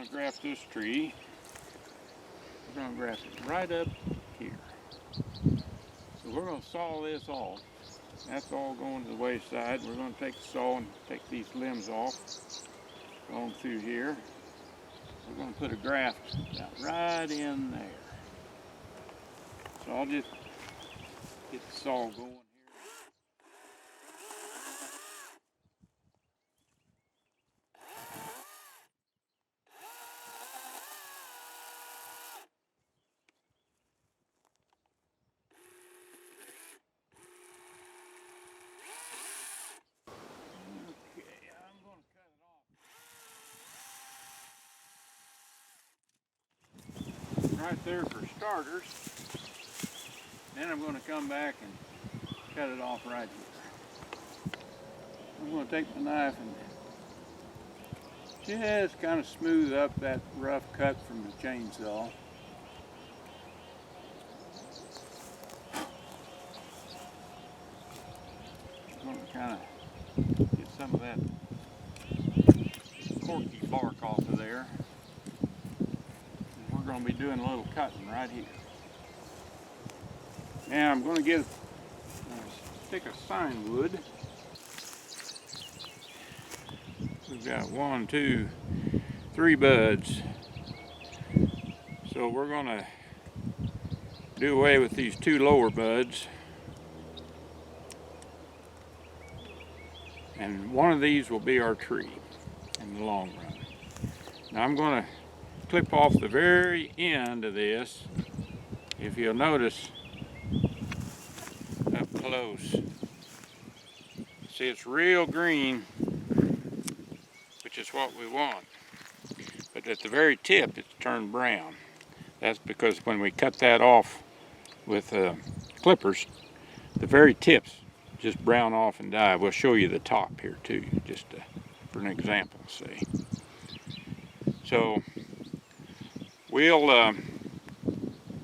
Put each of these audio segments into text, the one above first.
going to graft this tree. We're going to graft it right up here. So we're going to saw this off. That's all going to the wayside. We're going to take the saw and take these limbs off, going through here. We're going to put a graft right in there. So I'll just get the saw going here. Okay, I'm going to cut it off right there for starters. Then I'm going to come back and cut it off right here. I'm going to take the knife and just kind of smooth up that rough cut from the chainsaw. I'm going to kind of get some of that corky bark off of there. And we're going to be doing a little cutting right here. Now I'm going to get a stick of scion wood. We've got 1, 2, 3 buds. So we're going to do away with these 2 lower buds. And one of these will be our tree in the long run. Now I'm going to clip off the very end of this. If you'll notice up close, see it's real green, which is what we want. But at the very tip it's turned brown. That's because when we cut that off with clippers, the very tips just brown off and die. We'll show you the top here too, just for an example, see. So we'll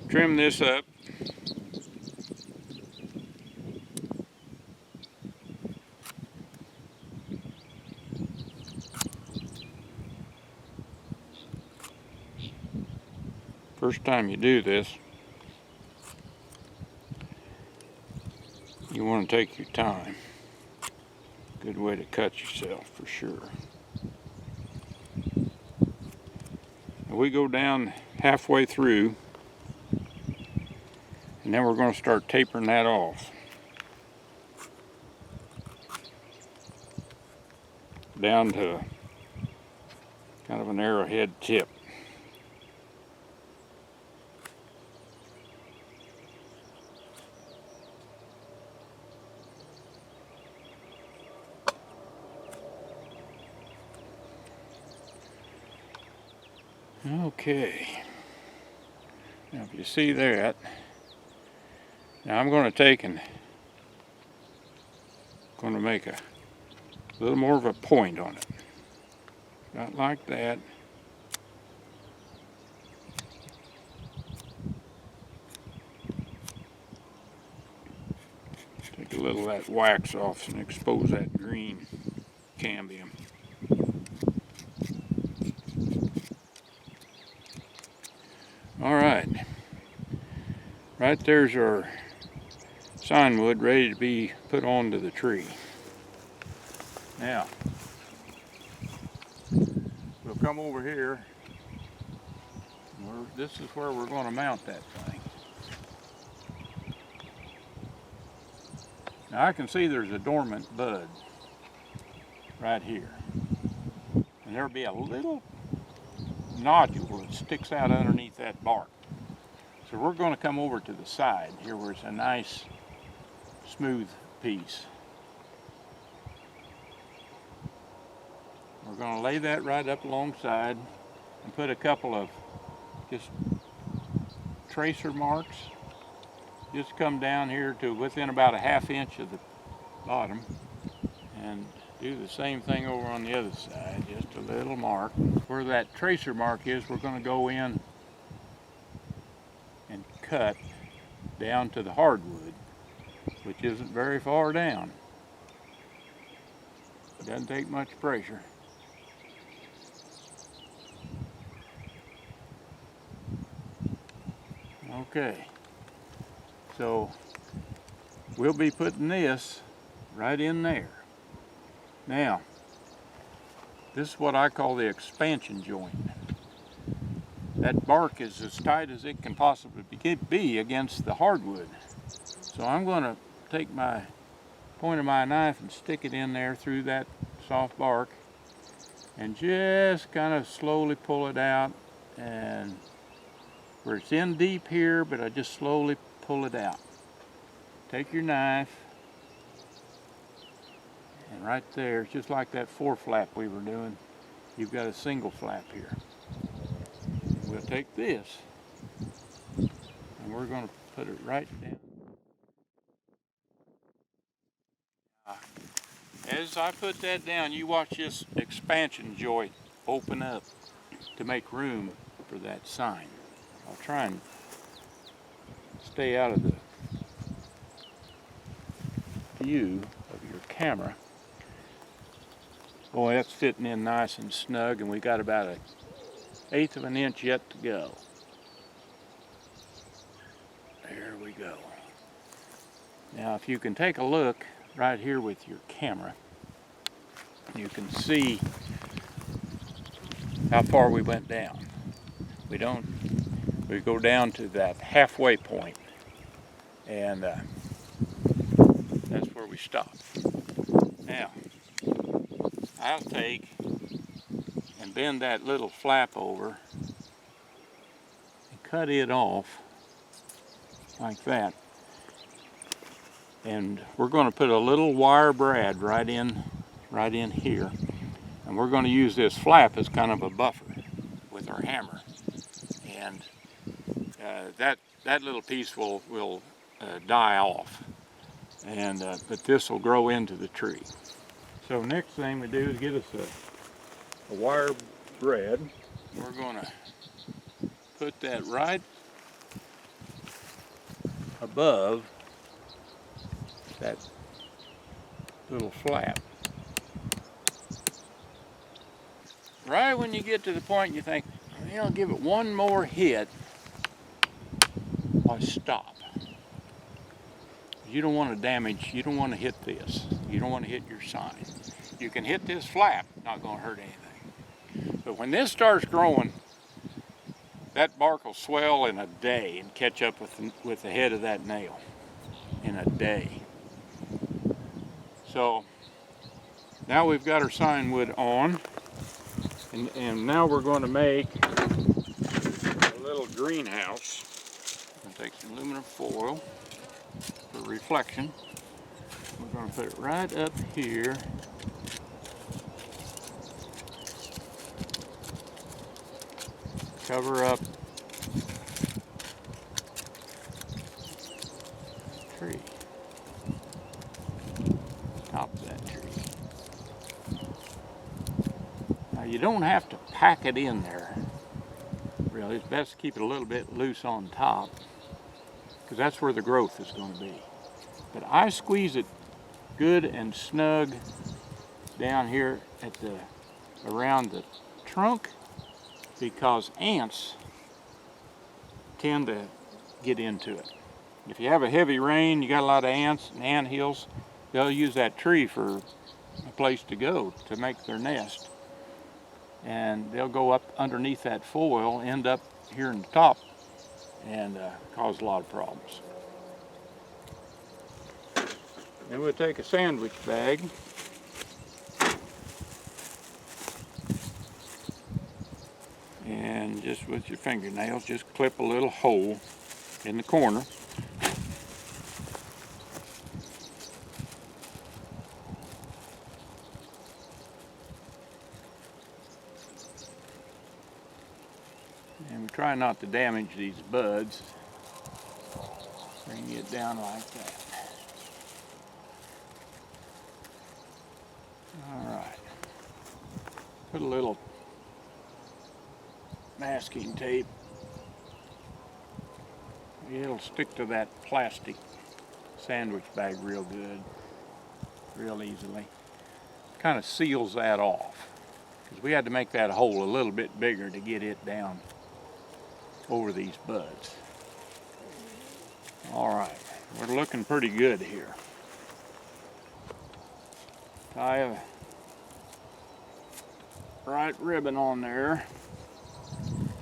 trim this up. First time you do this, you want to take your time. Good way to cut yourself for sure. And we go down halfway through, and then we're going to start tapering that off. Down to kind of an arrowhead tip. Okay, now if you see that, now I'm going to take and going to make a little more of a point on it. About like that. Take a little of that wax off and expose that green cambium. Alright, right there's our scion wood ready to be put onto the tree. Now, we'll come over here. This is where we're going to mount that thing. Now I can see there's a dormant bud right here. And there'll be a little nodule that sticks out underneath that bark. So we're going to come over to the side here where it's a nice smooth piece. We're going to lay that right up alongside and put a couple of just tracer marks. Just come down here to within about a ½ inch of the bottom and do the same thing over on the other side, just a little mark. Where that tracer mark is, we're going to go in and cut down to the hardwood, which isn't very far down. It doesn't take much pressure. Okay, so we'll be putting this right in there. Now, this is what I call the expansion joint. That bark is as tight as it can possibly be against the hardwood. So I'm going to take my point of my knife and stick it in there through that soft bark and just kind of slowly pull it out, and where it's in deep here, but I just slowly pull it out. Take your knife, and right there, just like that 4-flap we were doing, you've got a single flap here. We'll take this and we're going to put it right down. As I put that down, you watch this expansion joint open up to make room for that sign. I'll try and stay out of the view of your camera. Boy, that's fitting in nice and snug, and we got about 1/8 of an inch yet to go. There we go. Now, if you can take a look right here with your camera, you can see how far we went down. We go down to that halfway point, and that's where we stop. Now, I'll take and bend that little flap over and cut it off like that. And we're going to put a little wire brad right in here, and we're going to use this flap as kind of a buffer with our hammer. And that little piece will die off, and but this will grow into the tree. So next thing we do is get us a wire brad. We're going to put that right above that little flap. Right when you get to the point you think, I'll give it one more hit, I'll stop. You don't want to damage, you don't want to hit this. You don't want to hit your sign. You can hit this flap, not going to hurt anything. But when this starts growing, that bark will swell in a day and catch up with the head of that nail in a day. So now we've got our sign wood on, and now we're going to make a little greenhouse. I'm going to take some aluminum foil for reflection. We're going to put it right up here. Cover up the tree. Top of that tree. Now you don't have to pack it in there. Really, it's best to keep it a little bit loose on top, because that's where the growth is going to be. But I squeeze it good and snug down here around the trunk, because ants tend to get into it. If you have a heavy rain, you got a lot of ants and ant hills, they'll use that tree for a place to go to make their nest. And they'll go up underneath that foil, end up here in the top, and cause a lot of problems. Then we'll take a sandwich bag, and just with your fingernails, just clip a little hole in the corner. And we try not to damage these buds. Bring it down like that. Alright. Put a little masking tape. It'll stick to that plastic sandwich bag real good, real easily. Kind of seals that off, because we had to make that hole a little bit bigger to get it down over these buds. All right, we're looking pretty good here. Tie a right ribbon on there,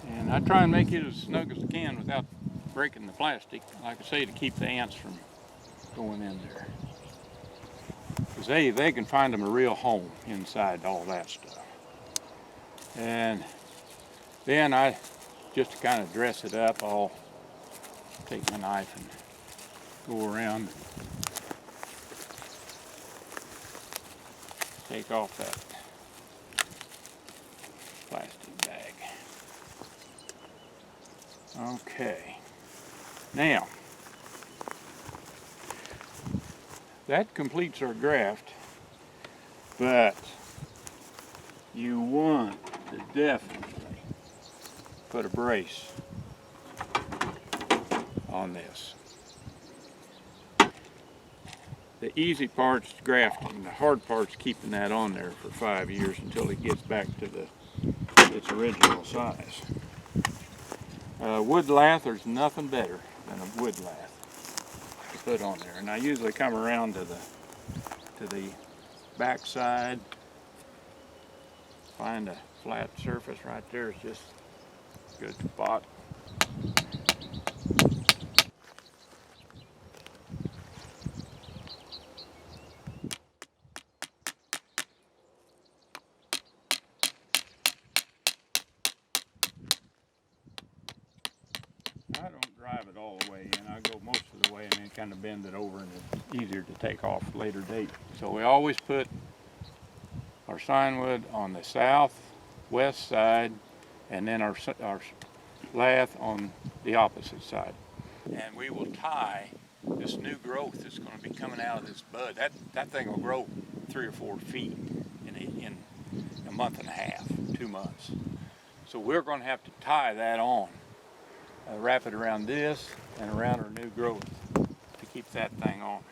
and I try and make it as snug as I can without breaking the plastic, like I say, to keep the ants from going in there. Because they can find them a real home inside all that stuff. And then I, just to kind of dress it up, I'll take my knife and go around, take off that plastic bag. Okay, now that completes our graft, but you want to definitely put a brace on this. The easy part's grafting, the hard part's keeping that on there for 5 years until it gets back to its original size. Wood lath, there's nothing better than a wood lath to put on there. And I usually come around to the back side, find a flat surface right there. It's just a good spot. I don't drive it all the way in. I go most of the way and then kind of bend it over, and it's easier to take off later date. So we always put our scion wood on the southwest side, and then our lath on the opposite side. And we will tie this new growth that's going to be coming out of this bud. That thing will grow 3 or 4 feet in a month and a half, 2 months. So we're going to have to tie that on. Wrap it around this and around our new growth to keep that thing on.